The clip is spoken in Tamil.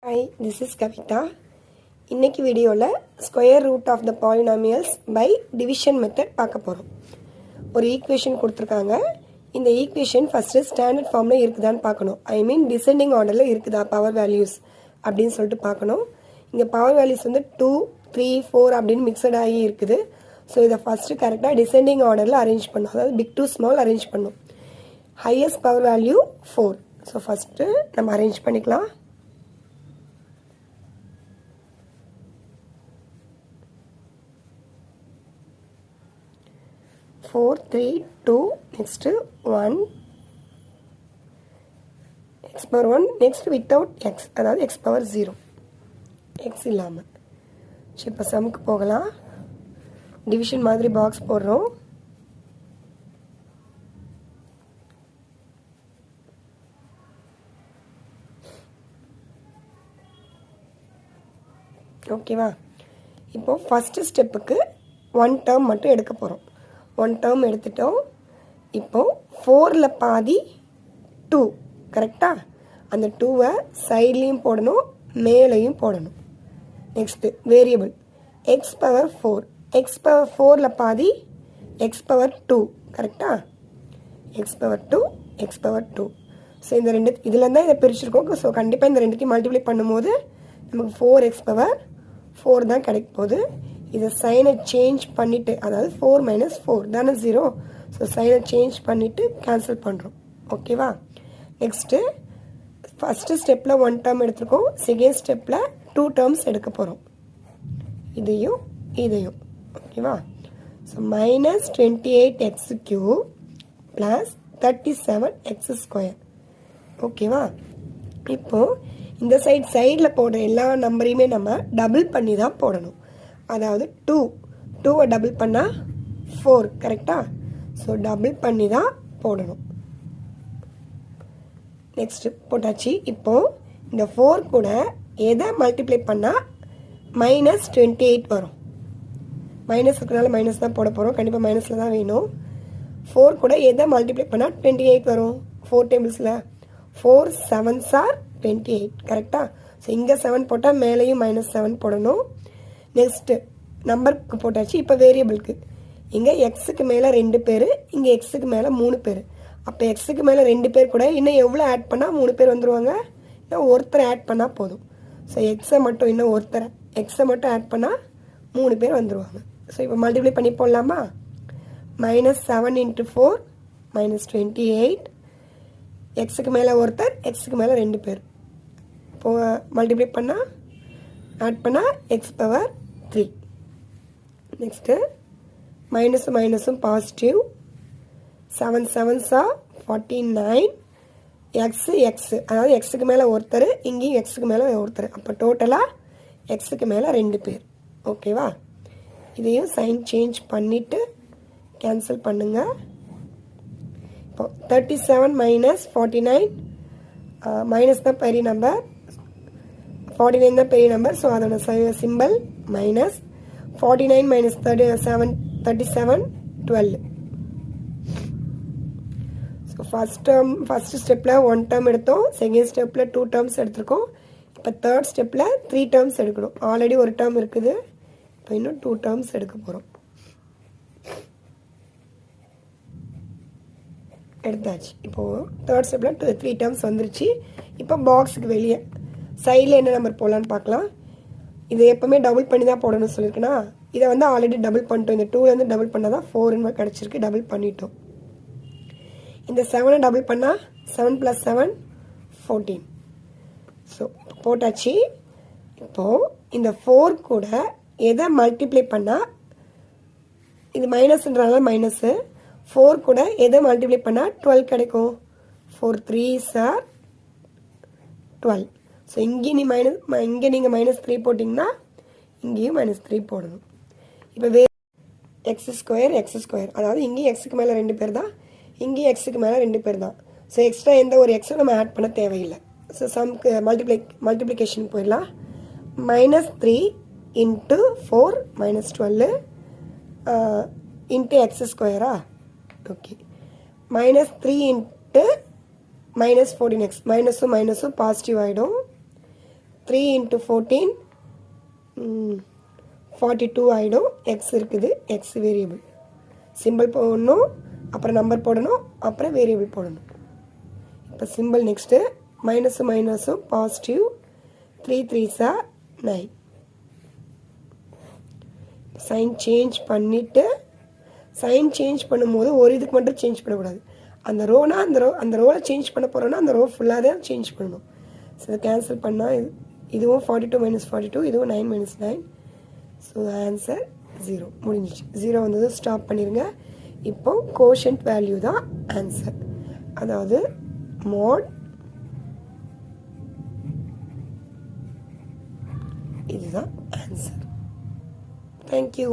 Hi, this is Kavita. இன்னைக்கு வீடியோவில் square root of the polynomials by division method பார்க்க போகிறோம். ஒரு ஈக்குவேஷன் கொடுத்துருக்காங்க. இந்த ஈக்குவேஷன் ஃபஸ்ட்டு ஸ்டாண்டர்ட் ஃபார்மில் இருக்குதான்னு பார்க்கணும். ஐ மீன் டிசெண்டிங் ஆர்டரில் இருக்குதா பவர் வேல்யூஸ் அப்படின்னு சொல்லிட்டு பார்க்கணும். இங்கே பவர் வேல்யூஸ் வந்து 2, 3, 4 அப்படின்னு மிக்சட் ஆகி இருக்குது. ஸோ இதை ஃபஸ்ட்டு கரெக்டாக டிசெண்டிங் ஆர்டரில் அரேஞ்ச் பண்ணும். அதாவது பிக் டு ஸ்மால் அரேஞ்ச் பண்ணும். Highest power value 4. So first நம்ம அரேஞ்ச் பண்ணிக்கலாம். 4, 3, 2, next 1, x power 1, next without x, அதாவது x power 0, x இல்லாமல். இப்போ சம்க்கு போகலாம். டிவிஷன் மாதிரி பாக்ஸ் போடுறோம். ஓகேவா? இப்போ ஃபஸ்ட்டு ஸ்டெப்புக்கு 1 டேர்ம் மட்டும் எடுக்க போகிறோம். 1 டேர்ம் எடுத்துட்டோம். இப்போது 4ல் பாதி 2, கரெக்டாக? அந்த 2வை சைட்லேயும் போடணும், மேலேயும் போடணும். Next variable x power 4. X power 4ல் பாதி எக்ஸ் பவர் 2, கரெக்டாக? X power 2, x power 2. So இந்த ரெண்டு இதில் தான் இதை பிரிச்சுருக்கோம். ஸோ கண்டிப்பாக இந்த ரெண்டுத்தையும் மல்டிப்ளை பண்ணும்போது நமக்கு 4x பவர் 4 தான் கிடைக்க போகுது. இதை சைனை சேஞ்ச் பண்ணிவிட்டு, அதாவது 4 - 4 தானே 0. ஸோ சைனை சேஞ்ச் பண்ணிவிட்டு கேன்சல் பண்ணுறோம். ஓகேவா? நெக்ஸ்ட்டு ஃபஸ்ட்டு ஸ்டெப்பில் 1 டேர்ம் எடுத்துருக்கோம். செகண்ட் ஸ்டெப்பில் 2 டேர்ம்ஸ் எடுக்க போகிறோம். இதையும் இதையும். ஓகேவா? So -28x³ plus 37x². ஓகேவா? இப்போது இந்த சைடில் போடுற எல்லா நம்பரையுமே நம்ம டபுள் பண்ணி தான் போடணும். அதாவது 2வை டபுள் பண்ணால் 4, கரெக்டாக? ஸோ டபுள் பண்ணி தான் போடணும். நெக்ஸ்ட்டு போட்டாச்சு. இப்போது இந்த 4 கூட எதை மல்டிப்ளை பண்ணால் -28 வரும். மைனஸ் இருக்கிறனால மைனஸ் தான் போட போகிறோம். கண்டிப்பாக மைனஸில் தான் வேணும். 4 கூட எதை மல்டிப்ளை பண்ணால் 28 வரும். 4 டேபிள்ஸில் 4 7s are 28, கரெக்டாக? ஸோ இங்கே 7 போட்டால் மேலேயும் -7 போடணும். நெக்ஸ்ட்டு நம்பருக்கு போட்டாச்சு. இப்போ வேரியபிளுக்கு இங்கே எக்ஸுக்கு மேலே 2 பேர், இங்கே எக்ஸுக்கு மேலே 3 பேர். அப்போ எக்ஸுக்கு மேலே 2 பேர் கூட இன்னும் எவ்வளோ ஆட் பண்ணால் 3 பேர் வந்துடுவாங்க? இன்னும் ஒருத்தரை ஆட் பண்ணால் போதும். ஸோ எக்ஸை மட்டும் இன்னும் ஒருத்தரை எக்ஸை மட்டும் ஆட் பண்ணால் 3 பேர் வந்துடுவாங்க. ஸோ இப்போ மல்டிப்ளை பண்ணி போடலாமா? -7 × 4 -28. எக்ஸுக்கு மேலே ஒருத்தர், எக்ஸுக்கு மேலே 2 பேர். இப்போ மல்டிப்ளை பண்ணால் ஆட் பண்ணால் எக்ஸ் பவர் 3. நெக்ஸ்ட்டு மைனஸும் பாசிட்டிவ். 7 7s are 49. எக்ஸு அதாவது எக்ஸுக்கு மேலே ஒருத்தர், இங்கேயும் எக்ஸுக்கு மேலே ஒருத்தர். அப்போ டோட்டலாக எக்ஸுக்கு மேலே 2 பேர். ஓகேவா? இதையும் சைன் சேஞ்ச் பண்ணிவிட்டு கேன்சல் பண்ணுங்கள். இப்போ 37 - 49, மைனஸ் தான் பெரிய நம்பர், 49 தான் பெரிய நம்பர். ஸோ அதோட சிம்பிள் மைனஸ். 49 - 37 12. ஸோ ஃபஸ்ட்டு ஸ்டெப்பில் 1 டேர்ம் எடுத்தோம். செகண்ட் ஸ்டெப்பில் 2 டேர்ம்ஸ் எடுத்திருக்கோம். இப்போ தேர்ட் ஸ்டெப்பில் 3 டேர்ம்ஸ் எடுக்கணும். ஆல்ரெடி ஒரு டேர்ம் இருக்குது. இப்போ இன்னும் 2 டேர்ம்ஸ் எடுக்க போகிறோம். எடுத்தாச்சு. இப்போது தேர்ட் ஸ்டெப்பில் 3 டேர்ம்ஸ் வந்துருச்சு. இப்போ பாக்ஸுக்கு வெளியே சைடில் என்ன நம்பர் போடலான்னு பார்க்கலாம். இதை எப்போவுமே டபுள் பண்ணி தான் போடணும்னு சொல்லியிருக்கேன்னா, இதை வந்து ஆல்ரெடி டபுள் பண்ணிட்டோம். இந்த 2லேருந்து டபுள் பண்ணால் தான் 4 கிடச்சிருக்கு. டபுள் பண்ணிட்டோம். இந்த 7 டபுள் பண்ணால் 7 + 7 14. ஸோ போட்டாச்சு. இப்போது இந்த 4 கூட எதை மல்டிப்ளை பண்ணால், இது மைனஸ்ன்றனால மைனஸு, 4 கூட எதை மல்டிப்ளை பண்ணால் 12 கிடைக்கும். 4 3s are 12. ஸோ இங்கே இங்கே நீங்கள் -3 போட்டிங்கன்னா இங்கேயும் -3 போடணும். இப்போ x², அதாவது இங்கேயும் எக்ஸுக்கு மேலே 2 பேர் தான், இங்கேயும் எக்ஸுக்கு மேலே 2 பேர் தான். ஸோ எக்ஸ்ட்ரா எந்த ஒரு எக்ஸும் நம்ம ஆட் பண்ண தேவையில்லை. ஸோ சம்க்கு மல்டிப்ளிகேஷன் போயிடலாம். -3 × 4 -12 × x². ஓகே, -3 × -14x மைனஸும் பாசிட்டிவ் ஆகிடும். 3 into 14 42 ஆகிடும். எக்ஸ் இருக்குது, எக்ஸ் வேரியபிள். சிம்பிள் போடணும், அப்புறம் நம்பர் போடணும், அப்புறம் வேரியபிள் போடணும். இப்போ சிம்பிள் நெக்ஸ்ட்டு மைனஸும் positive. 3 3s are 9. Sign change பண்ணிவிட்டு சைன் சேஞ்ச் பண்ணும்போது ஒரு இதுக்கு மட்டும் சேஞ்ச் பண்ணக்கூடாது. அந்த ரோனா அந்த ரோவில் சேஞ்ச் பண்ண போகிறோன்னா அந்த ரோ ஃபுல்லாக தான் சேஞ்ச் பண்ணணும். ஸோ இதை கேன்சல் பண்ணால் இதுவும் 42 - 42, இதுவும் 9 - 9. ஸோ ஆன்சர் 0 முடிஞ்சிச்சு. 0 வந்தது ஸ்டாப் பண்ணிடுங்க. இப்போ கோஷன்ட் வேல்யூ தான் ஆன்சர். அதாவது மோட் இதுதான் ஆன்சர். தேங்க்யூ.